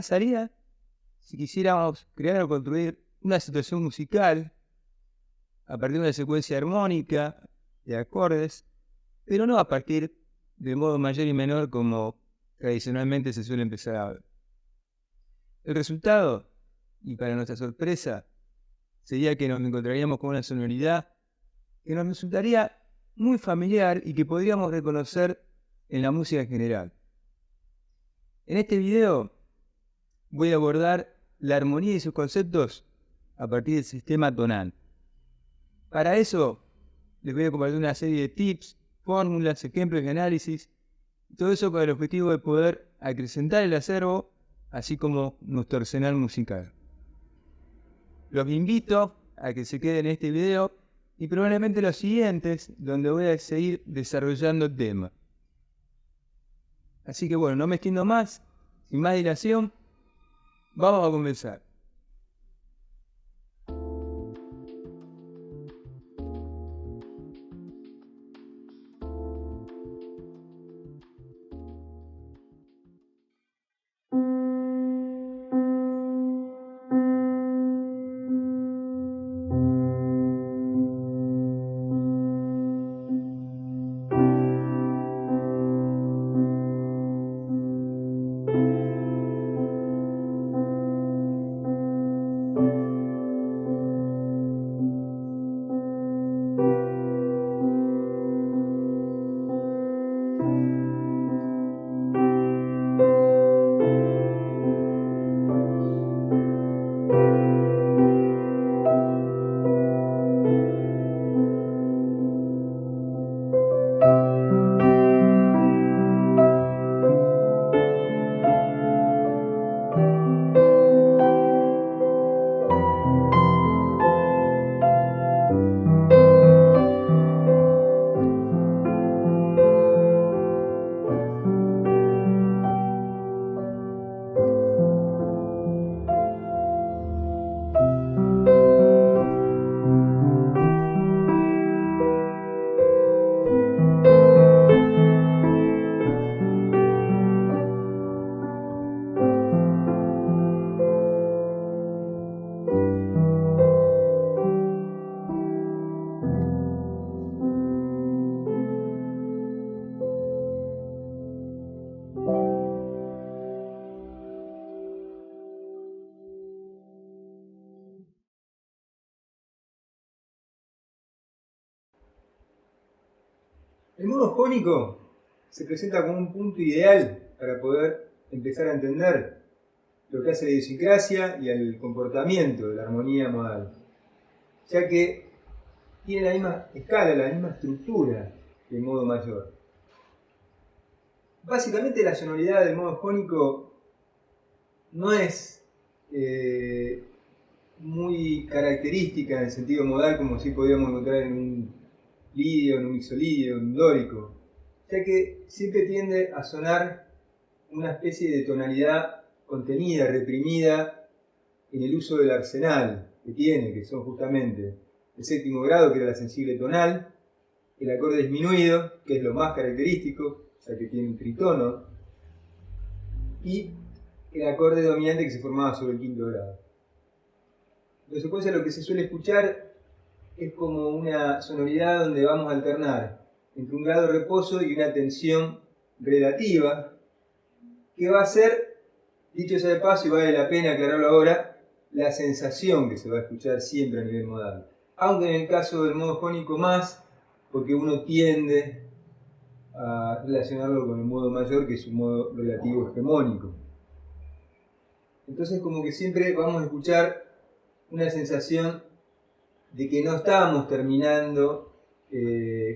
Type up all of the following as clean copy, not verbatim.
pasaría si quisiéramos crear o construir una situación musical a partir de una secuencia armónica de acordes, pero no a partir de modo mayor y menor como tradicionalmente se suele empezar a ver. El resultado, y para nuestra sorpresa, sería que nos encontraríamos con una sonoridad que nos resultaría muy familiar y que podríamos reconocer en la música en general. En este video voy a abordar la armonía y sus conceptos a partir del sistema tonal. Para eso les voy a compartir una serie de tips, fórmulas, ejemplos y análisis, todo eso con el objetivo de poder acrecentar el acervo, así como nuestro arsenal musical. Los invito a que se queden en este video y probablemente los siguientes, donde voy a seguir desarrollando el tema. Así que bueno, no me extiendo más, sin más dilación, vamos a comenzar. El modo jónico se presenta como un punto ideal para poder empezar a entender lo que hace la idiosincrasia y el comportamiento de la armonía modal, ya que tiene la misma escala, la misma estructura que el modo mayor. Básicamente la sonoridad del modo jónico no es muy característica en el sentido modal como si podríamos encontrar en un lidio, en un mixolidio, en un dórico, ya que siempre tiende a sonar una especie de tonalidad contenida, reprimida en el uso del arsenal que tiene, que son justamente el séptimo grado, que era la sensible tonal, el acorde disminuido, que es lo más característico, ya que tiene un tritono, y el acorde dominante que se formaba sobre el quinto grado. En consecuencia, lo que se suele escuchar es como una sonoridad donde vamos a alternar entre un grado de reposo y una tensión relativa, que va a ser, dicho sea de paso, y vale la pena aclararlo ahora, la sensación que se va a escuchar siempre a nivel modal. Aunque en el caso del modo jónico más, porque uno tiende a relacionarlo con el modo mayor, que es un modo relativo hegemónico. Entonces como que siempre vamos a escuchar una sensación de que no estamos terminando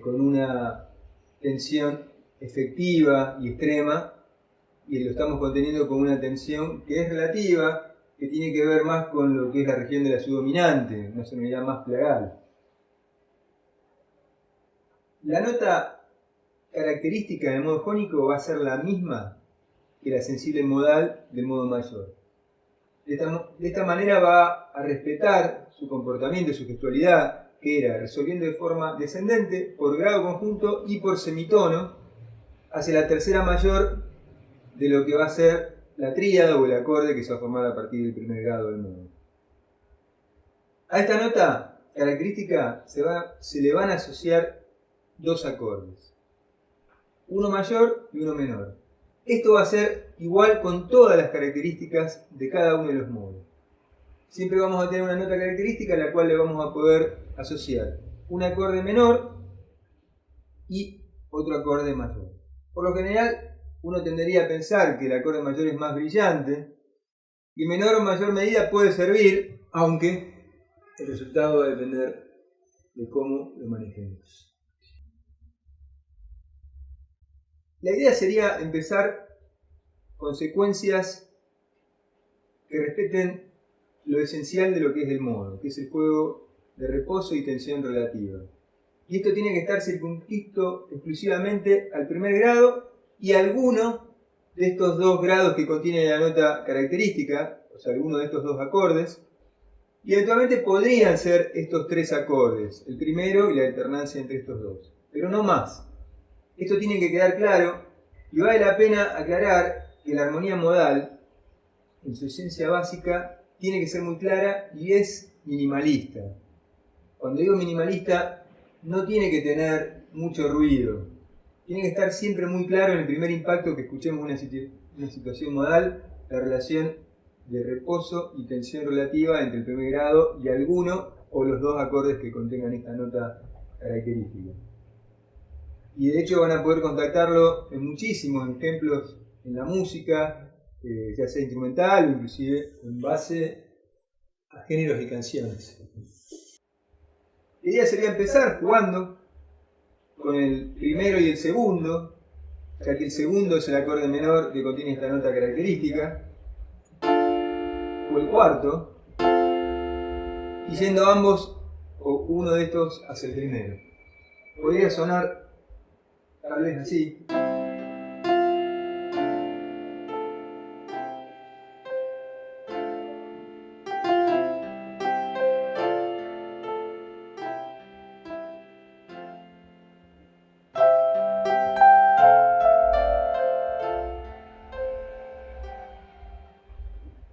con una tensión efectiva y extrema, y lo estamos conteniendo con una tensión que es relativa, que tiene que ver más con lo que es la región de la subdominante, una sonoridad más plagal. La nota característica del modo jónico va a ser la misma que la sensible modal del modo mayor. De esta manera va a respetar su comportamiento y su gestualidad, que era resolviendo de forma descendente por grado conjunto y por semitono hacia la tercera mayor de lo que va a ser la tríada o el acorde que se va a formar a partir del primer grado del modo. A esta nota característica se le van a asociar dos acordes, uno mayor y uno menor. Esto va a ser igual con todas las características de cada uno de los modos. Siempre vamos a tener una nota característica a la cual le vamos a poder asociar un acorde menor y otro acorde mayor. Por lo general, uno tendería a pensar que el acorde mayor es más brillante y en menor o mayor medida puede servir, aunque el resultado va a depender de cómo lo manejemos. La idea sería empezar con secuencias que respeten lo esencial de lo que es el modo, que es el juego de reposo y tensión relativa. Y esto tiene que estar circunscrito exclusivamente al primer grado y a alguno de estos dos grados que contiene la nota característica, o sea, alguno de estos dos acordes, y eventualmente podrían ser estos tres acordes, el primero y la alternancia entre estos dos, pero no más. Esto tiene que quedar claro y vale la pena aclarar que la armonía modal, en su esencia básica, tiene que ser muy clara y es minimalista. Cuando digo minimalista, no tiene que tener mucho ruido. Tiene que estar siempre muy claro en el primer impacto que escuchemos una situación modal, la relación de reposo y tensión relativa entre el primer grado y alguno o los dos acordes que contengan esta nota característica. Y de hecho van a poder contactarlo en muchísimos ejemplos en la música, ya sea instrumental o inclusive en base a géneros y canciones. La idea sería empezar jugando con el primero y el segundo, ya que el segundo es el acorde menor que contiene esta nota característica, o el cuarto, y yendo ambos o uno de estos hacia el primero. Podría sonar tal vez así.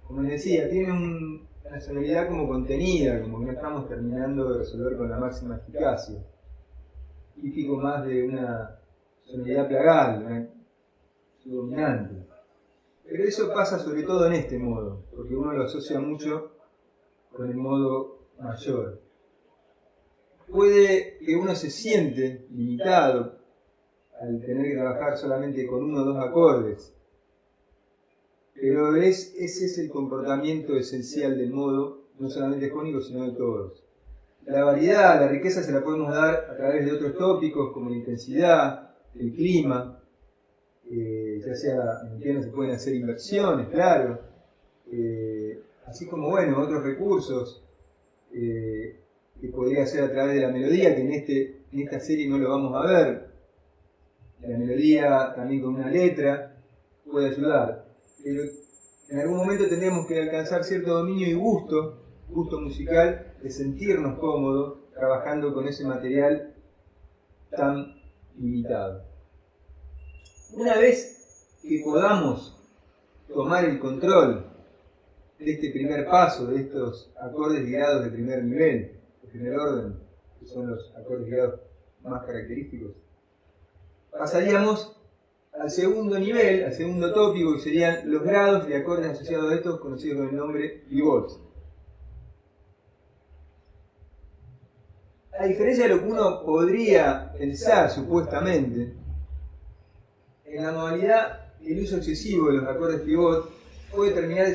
Como les decía, tiene una sonoridad como contenida, como que no estamos terminando de resolver con la máxima eficacia. Típico más de una sonoridad plagal, dominante. Pero eso pasa sobre todo en este modo, porque uno lo asocia mucho con el modo mayor. Puede que uno se siente limitado al tener que trabajar solamente con uno o dos acordes, pero ese es el comportamiento esencial del modo, no solamente jónico, sino de todos. La variedad, la riqueza se la podemos dar a través de otros tópicos como la intensidad, el clima, ya sea en el piano se pueden hacer inversiones, claro, así como bueno, otros recursos que podría ser a través de la melodía, que en esta serie no lo vamos a ver. La melodía también con una letra puede ayudar, pero en algún momento tendríamos que alcanzar cierto dominio y gusto musical, de sentirnos cómodos trabajando con ese material tan limitado. Una vez que podamos tomar el control de este primer paso, de estos acordes y grados de primer nivel, de primer orden, que son los acordes y grados más característicos, pasaríamos al segundo nivel, al segundo tópico, que serían los grados y acordes asociados a estos, conocidos con el nombre pivots. A diferencia de lo que uno podría pensar supuestamente, en la modalidad el uso excesivo de los acordes pivot puede terminar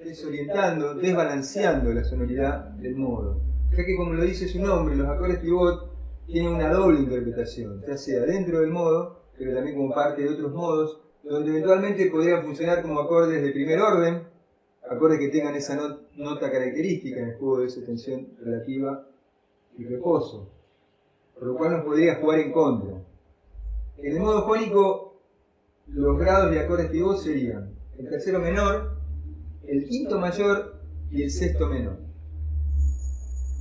desorientando, desbalanceando la sonoridad del modo, ya que como lo dice su nombre, los acordes pivot tienen una doble interpretación, ya sea dentro del modo, pero también como parte de otros modos, donde eventualmente podrían funcionar como acordes de primer orden, acordes que tengan esa nota característica en el juego de esa tensión relativa y reposo, por lo cual nos podría jugar en contra. En el modo jónico, los grados de acordes pivot serían el tercero menor, el quinto mayor y el sexto menor.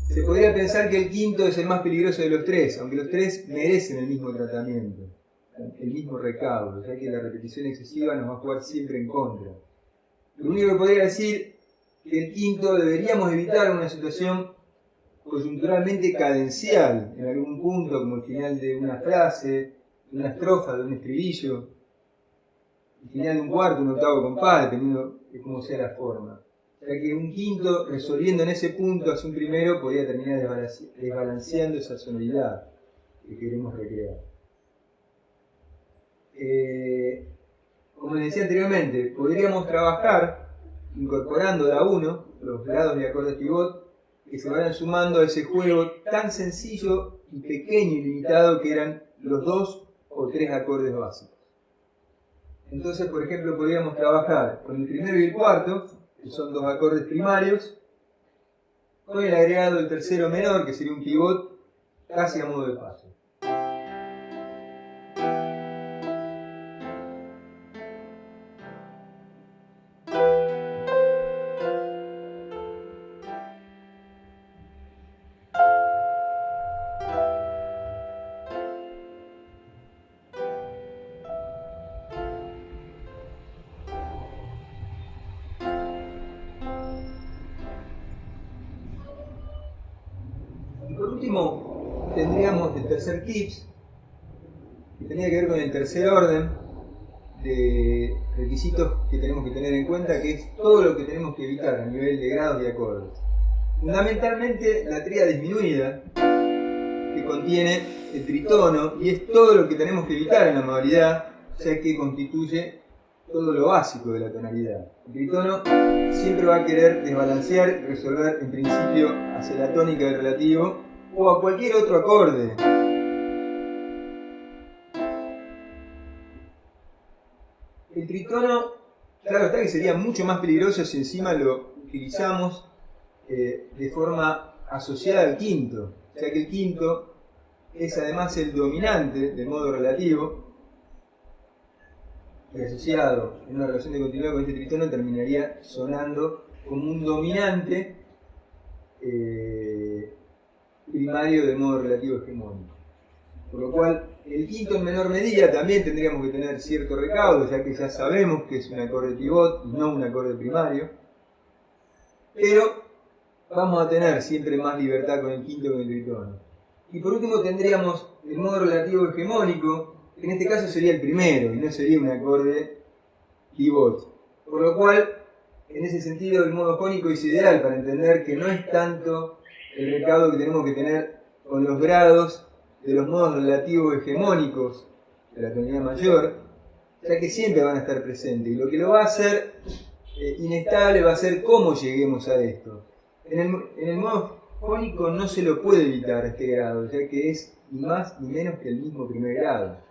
Se podría pensar que el quinto es el más peligroso de los tres, aunque los tres merecen el mismo tratamiento. el mismo recaudo, ya que la repetición excesiva nos va a jugar siempre en contra. Lo único que podría decir que el quinto deberíamos evitar una situación coyunturalmente cadencial, en algún punto, como el final de una frase, de una estrofa, de un estribillo, el final de un cuarto, un octavo compás, dependiendo de cómo sea la forma. O sea que un quinto, resolviendo en ese punto hacia un primero, podría terminar desbalanceando esa sonoridad que queremos recrear. Como les decía anteriormente, podríamos trabajar incorporando de a uno los grados de acordes pivot que se vayan sumando a ese juego tan sencillo y pequeño y limitado que eran los 2 o 3 acordes básicos. Entonces, por ejemplo, podríamos trabajar con el primero y el cuarto, que son 2 acordes primarios, con el agregado del tercero menor, que sería un pivot casi a modo de paso. Y por último, tendríamos el tercer tips, que tenía que ver con el tercer orden de requisitos que tenemos que tener en cuenta, que es todo lo que tenemos que evitar a nivel de grados y acordes. Fundamentalmente la tríada disminuida, que contiene el tritono, y es todo lo que tenemos que evitar en la modalidad, ya que constituye todo lo básico de la tonalidad. El tritono siempre va a querer desbalancear, resolver en principio hacia la tónica del relativo o a cualquier otro acorde. El tritono, claro está que sería mucho más peligroso si encima lo utilizamos de forma asociada al quinto, ya que el quinto es además el dominante del modo relativo, y asociado en una relación de continuidad con este tritono terminaría sonando como un dominante primario del modo relativo hegemónico. Por lo cual, el quinto en menor medida también tendríamos que tener cierto recaudo, ya que ya sabemos que es un acorde pivot y no un acorde primario. Pero vamos a tener siempre más libertad con el quinto que con el tritono. Y por último tendríamos el modo relativo hegemónico, que en este caso sería el primero y no sería un acorde pivot. Por lo cual, en ese sentido, el modo jónico es ideal para entender que no es tanto el recaudo que tenemos que tener con los grados de los modos relativos hegemónicos de la tonalidad mayor, ya que siempre van a estar presentes. Y lo que lo va a hacer inestable va a ser cómo lleguemos a esto. En el modo jónico no se lo puede evitar este grado, ya que es ni más ni menos que el mismo primer grado.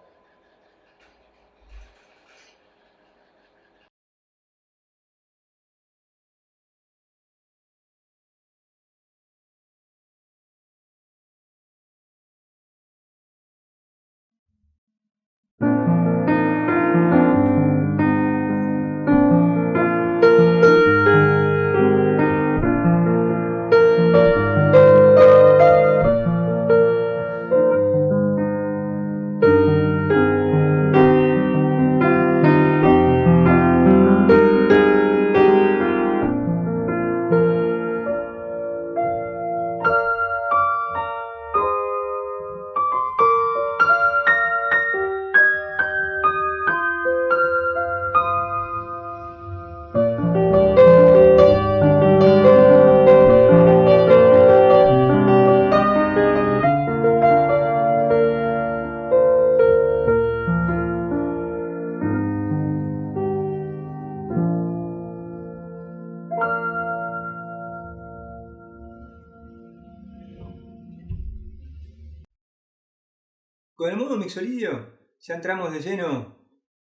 Con el modo mixolidio ya entramos de lleno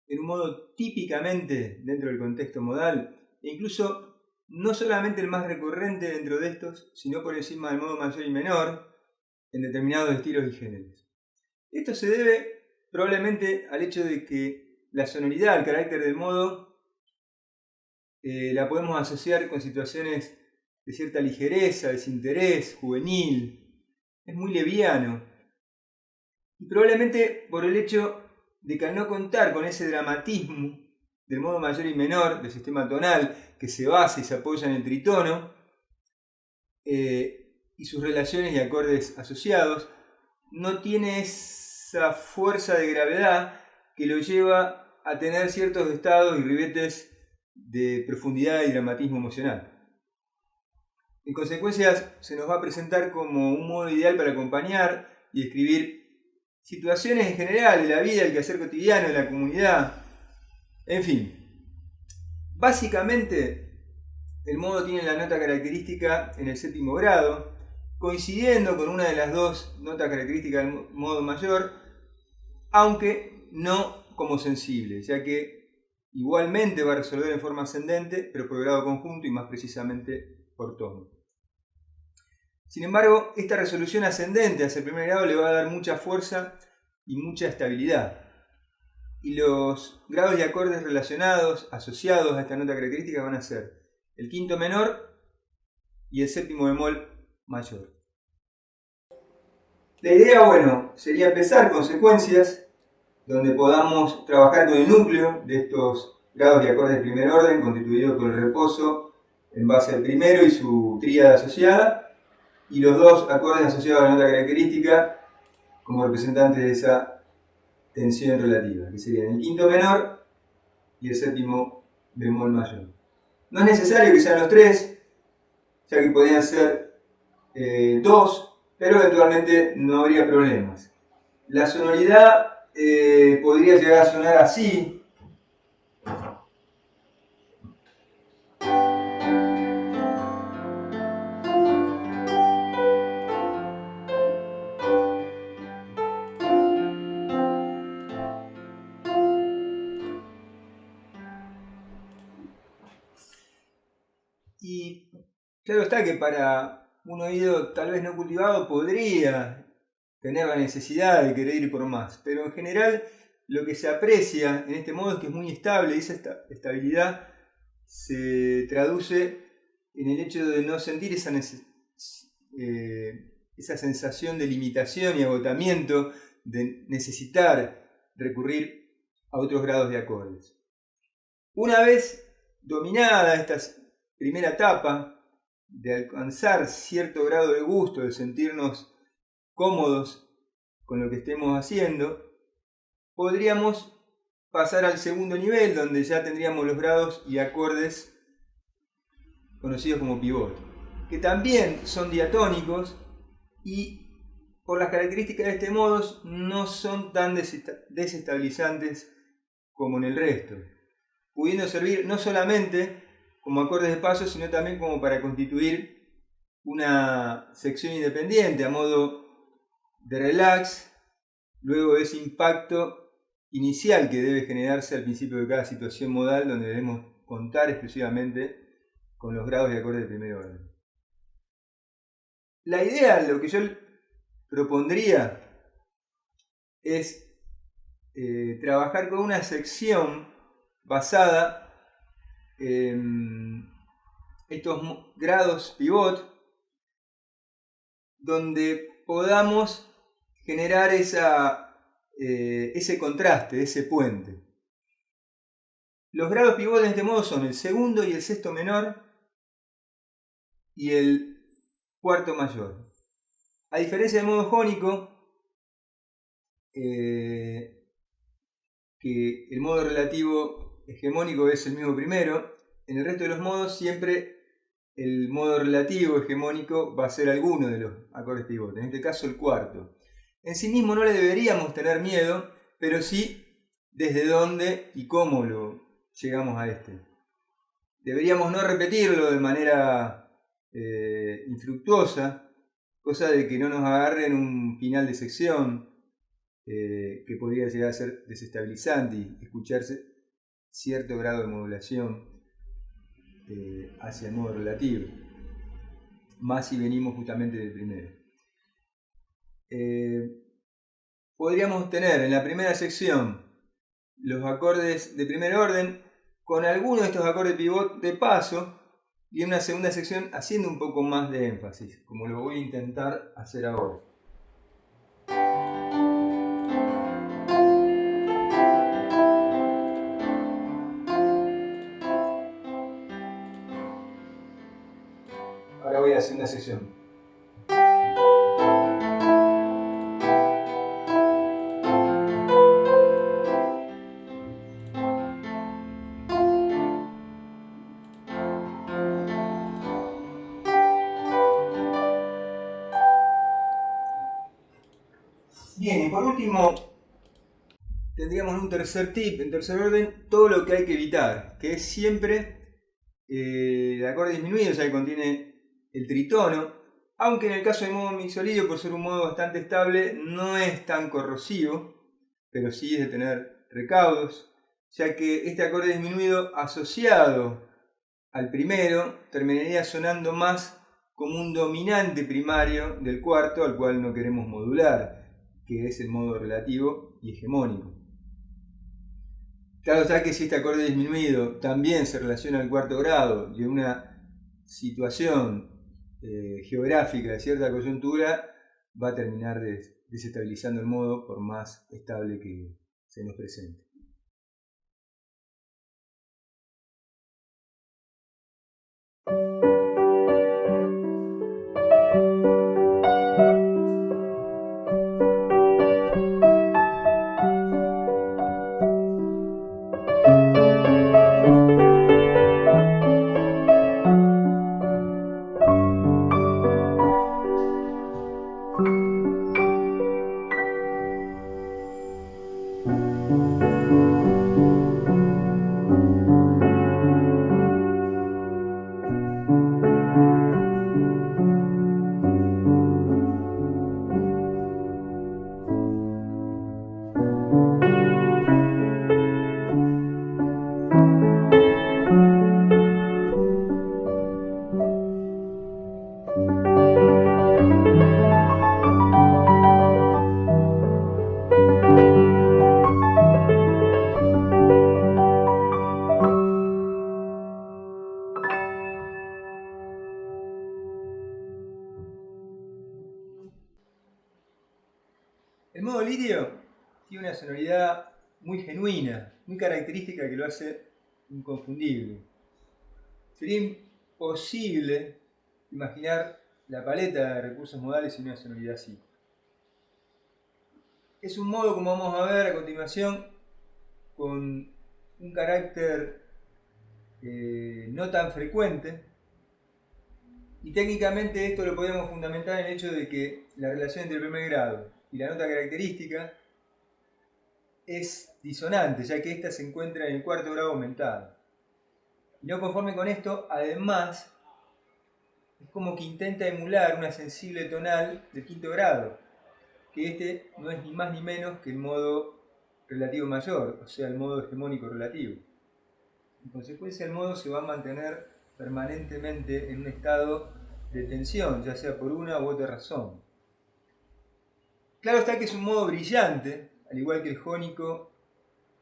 en un modo típicamente dentro del contexto modal, e incluso no solamente el más recurrente dentro de estos, sino por encima del modo mayor y menor en determinados estilos y géneros. Esto se debe probablemente al hecho de que la sonoridad, el carácter del modo, la podemos asociar con situaciones de cierta ligereza, desinterés, juvenil, es muy liviano. Y probablemente por el hecho de que al no contar con ese dramatismo del modo mayor y menor del sistema tonal que se basa y se apoya en el tritono y sus relaciones y acordes asociados, no tiene esa fuerza de gravedad que lo lleva a tener ciertos estados y ribetes de profundidad y dramatismo emocional. En consecuencia, se nos va a presentar como un modo ideal para acompañar y escribir situaciones en general de la vida, el quehacer cotidiano, de la comunidad, en fin. Básicamente, el modo tiene la nota característica en el séptimo grado, coincidiendo con una de las dos notas características del modo mayor, aunque no como sensible, ya que igualmente va a resolver en forma ascendente, pero por grado conjunto y más precisamente por tono. Sin embargo, esta resolución ascendente hacia el primer grado le va a dar mucha fuerza y mucha estabilidad. Y los grados y acordes relacionados, asociados a esta nota característica van a ser el quinto menor y el séptimo bemol mayor. La idea, bueno, sería empezar con secuencias donde podamos trabajar con el núcleo de estos grados y acordes de primer orden, constituido por el reposo en base al primero y su tríada asociada, y los dos acordes asociados a la nota característica como representantes de esa tensión relativa, que serían el quinto menor y el séptimo bemol mayor. No es necesario que sean los tres, ya que podrían ser dos, pero eventualmente no habría problemas. La sonoridad podría llegar a sonar así. Y claro está que para un oído tal vez no cultivado podría tener la necesidad de querer ir por más, pero en general lo que se aprecia en este modo es que es muy estable y esa estabilidad se traduce en el hecho de no sentir esa sensación de limitación y agotamiento, de necesitar recurrir a otros grados de acordes. Una vez dominada esta primera etapa de alcanzar cierto grado de gusto, de sentirnos cómodos con lo que estemos haciendo, podríamos pasar al segundo nivel, donde ya tendríamos los grados y acordes conocidos como pivot, que también son diatónicos y por las características de este modo no son tan desestabilizantes como en el resto, pudiendo servir no solamente como acordes de paso, sino también como para constituir una sección independiente a modo de relax, luego de ese impacto inicial que debe generarse al principio de cada situación modal, donde debemos contar exclusivamente con los grados y acordes de primer orden. La idea, lo que yo propondría, es trabajar con una sección basada estos grados pivot, donde podamos generar ese contraste, ese puente. Los grados pivot en este modo son el segundo y el sexto menor y el cuarto mayor. A diferencia del modo jónico, que el modo relativo hegemónico es el mismo primero, en el resto de los modos siempre el modo relativo hegemónico va a ser alguno de los acordes pivot, en este caso el cuarto. En sí mismo no le deberíamos tener miedo, pero sí desde dónde y cómo lo llegamos a este. Deberíamos no repetirlo de manera infructuosa, cosa de que no nos agarre en un final de sección que podría llegar a ser desestabilizante y escucharse cierto grado de modulación hacia el modo relativo, más si venimos justamente del primero. Podríamos tener en la primera sección los acordes de primer orden con algunos de estos acordes pivot de paso y en una segunda sección haciendo un poco más de énfasis, como lo voy a intentar hacer ahora. Ahora voy a hacer una sesión. Bien, y por último, tendríamos un tercer tip, en tercer orden, todo lo que hay que evitar, que es siempre el acorde disminuido, ya que contiene el tritono, aunque en el caso del modo mixolidio, por ser un modo bastante estable, no es tan corrosivo, pero sí es de tener recaudos, ya que este acorde disminuido asociado al primero terminaría sonando más como un dominante primario del cuarto al cual no queremos modular, que es el modo relativo y hegemónico. Claro está que si este acorde disminuido también se relaciona al cuarto grado de una situación geográfica de cierta coyuntura, va a terminar desestabilizando el modo por más estable que se nos presente. El modo lidio tiene una sonoridad muy genuina, muy característica que lo hace inconfundible. Sería imposible imaginar la paleta de recursos modales sin una sonoridad así. Es un modo, como vamos a ver a continuación, con un carácter no tan frecuente, y técnicamente esto lo podemos fundamentar en el hecho de que la relación entre el primer grado y la nota característica es disonante, ya que ésta se encuentra en el cuarto grado aumentado. Y no conforme con esto, además, es como que intenta emular una sensible tonal de quinto grado, que este no es ni más ni menos que el modo relativo mayor, o sea, el modo hegemónico relativo. En consecuencia, el modo se va a mantener permanentemente en un estado de tensión, ya sea por una u otra razón. Claro está que es un modo brillante, al igual que el jónico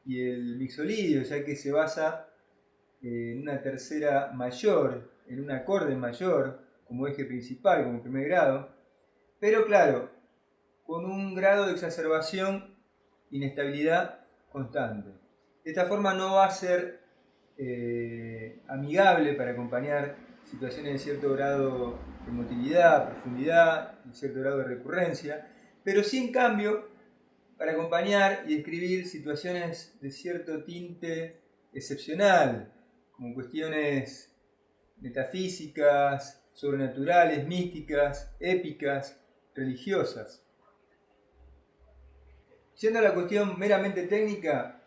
y el mixolidio, ya que se basa en una tercera mayor, en un acorde mayor, como eje principal, como primer grado, pero claro, con un grado de exacerbación, inestabilidad constante. De esta forma no va a ser amigable para acompañar situaciones de cierto grado de motilidad, profundidad, y cierto grado de recurrencia, pero sí en cambio para acompañar y describir situaciones de cierto tinte excepcional, como cuestiones metafísicas, sobrenaturales, místicas, épicas, religiosas. Yendo a la cuestión meramente técnica,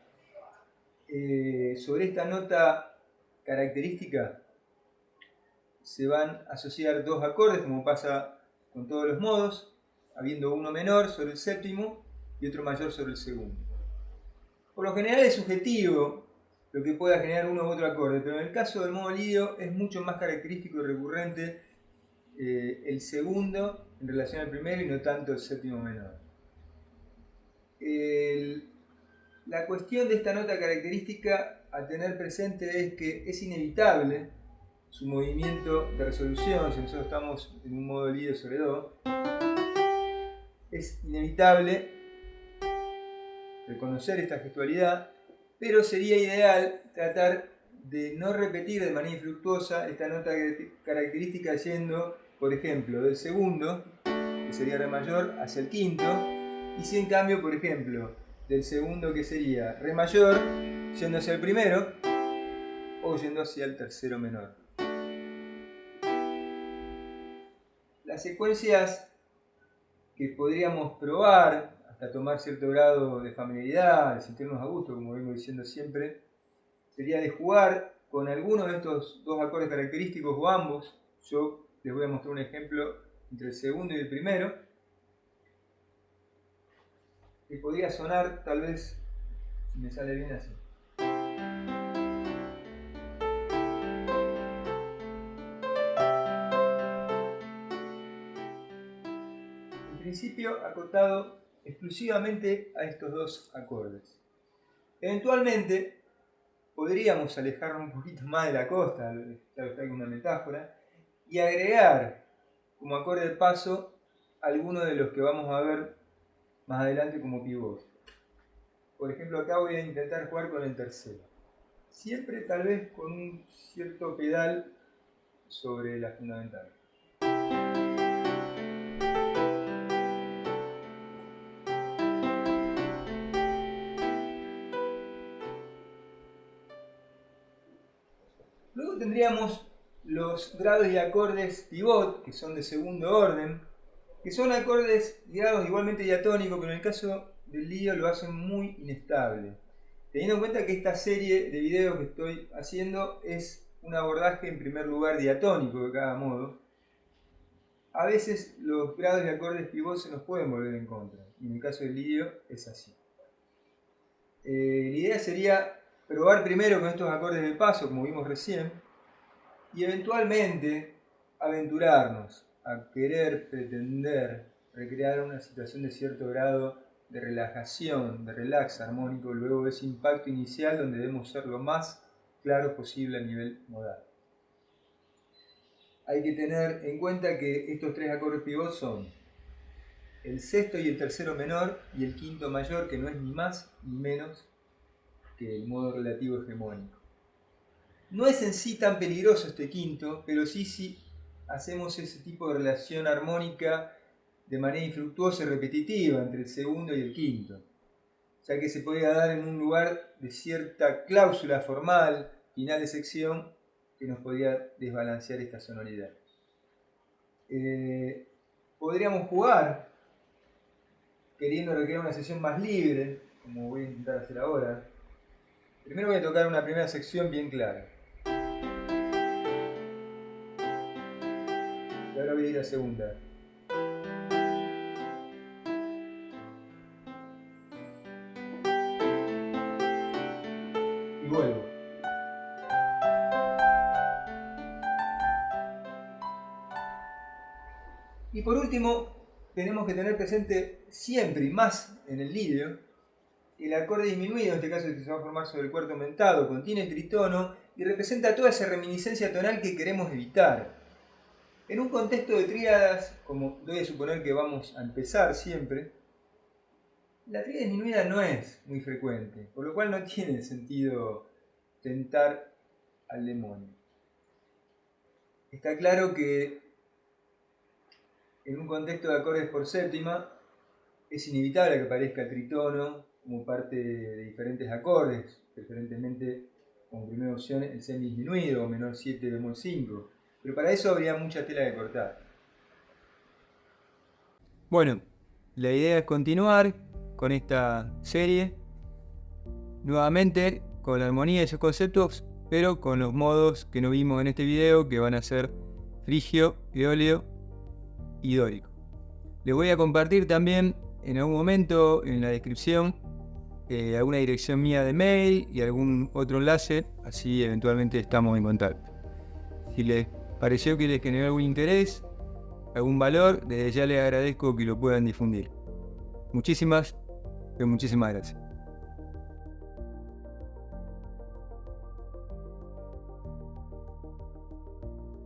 sobre esta nota característica se van a asociar dos acordes, como pasa con todos los modos, habiendo uno menor sobre el séptimo y otro mayor sobre el segundo. Por lo general es subjetivo lo que pueda generar uno u otro acorde, pero en el caso del modo lidio es mucho más característico y recurrente el segundo en relación al primero y no tanto el séptimo menor. La cuestión de esta nota característica a tener presente es que es inevitable su movimiento de resolución, si nosotros estamos en un modo lidio sobre do, es inevitable reconocer esta gestualidad, pero sería ideal tratar de no repetir de manera infructuosa esta nota característica yendo, por ejemplo, del segundo, que sería re mayor, hacia el quinto, y si en cambio, por ejemplo, del segundo, que sería re mayor, yendo hacia el primero, o yendo hacia el tercero menor. Las secuencias que podríamos probar hasta tomar cierto grado de familiaridad, de sentirnos a gusto, como vengo diciendo siempre, sería de jugar con alguno de estos dos acordes característicos o ambos. Yo les voy a mostrar un ejemplo entre el segundo y el primero, que podría sonar tal vez, si me sale bien, así. En principio acotado exclusivamente a estos dos acordes. Eventualmente podríamos alejarnos un poquito más de la costa, claro está, una metáfora, y agregar como acorde de paso algunos de los que vamos a ver más adelante como pivot. Por ejemplo, acá voy a intentar jugar con el tercero. Siempre tal vez con un cierto pedal sobre la fundamental. Luego tendríamos los grados y acordes pivot, que son de segundo orden, que son acordes y grados igualmente diatónicos, pero en el caso del lidio lo hacen muy inestable. Teniendo en cuenta que esta serie de videos que estoy haciendo es un abordaje en primer lugar diatónico de cada modo, a veces los grados y acordes pivot se nos pueden volver en contra, y en el caso del lidio es así. La idea sería probar primero con estos acordes de paso, como vimos recién, y eventualmente aventurarnos a querer pretender recrear una situación de cierto grado de relajación, de relax armónico, luego de ese impacto inicial donde debemos ser lo más claros posible a nivel modal. Hay que tener en cuenta que estos tres acordes pivot son el sexto y el tercero menor y el quinto mayor, que no es ni más ni menos que el modo relativo hegemónico. No es en sí tan peligroso este quinto, pero sí hacemos ese tipo de relación armónica de manera infructuosa y repetitiva entre el segundo y el quinto, ya que se podría dar en un lugar de cierta cláusula formal, final de sección, que nos podría desbalancear esta sonoridad. Podríamos jugar queriendo recrear una sección más libre, como voy a intentar hacer ahora. Primero voy a tocar una primera sección bien clara. Y ahora voy a ir a la segunda. Y vuelvo. Y por último, tenemos que tener presente siempre y más en el lidio el acorde disminuido, en este caso el que se va a formar sobre el cuarto aumentado, contiene el tritono y representa toda esa reminiscencia tonal que queremos evitar. En un contexto de tríadas, como doy a suponer que vamos a empezar siempre, la tríada disminuida no es muy frecuente, por lo cual no tiene sentido tentar al demonio. Está claro que en un contexto de acordes por séptima es inevitable que aparezca el tritono como parte de diferentes acordes, preferentemente como primera opción el semidisminuido o menor 7 bemol 5, pero para eso habría mucha tela que cortar. Bueno, la idea es continuar con esta serie, nuevamente con la armonía y esos conceptos, pero con los modos que no vimos en este video, que van a ser frigio, eolio y dórico. Les voy a compartir también en algún momento en la descripción alguna dirección mía de mail y algún otro enlace, así eventualmente estamos en contacto. Si les pareció que les generó algún interés, algún valor, desde ya les agradezco que lo puedan difundir. Muchísimas gracias.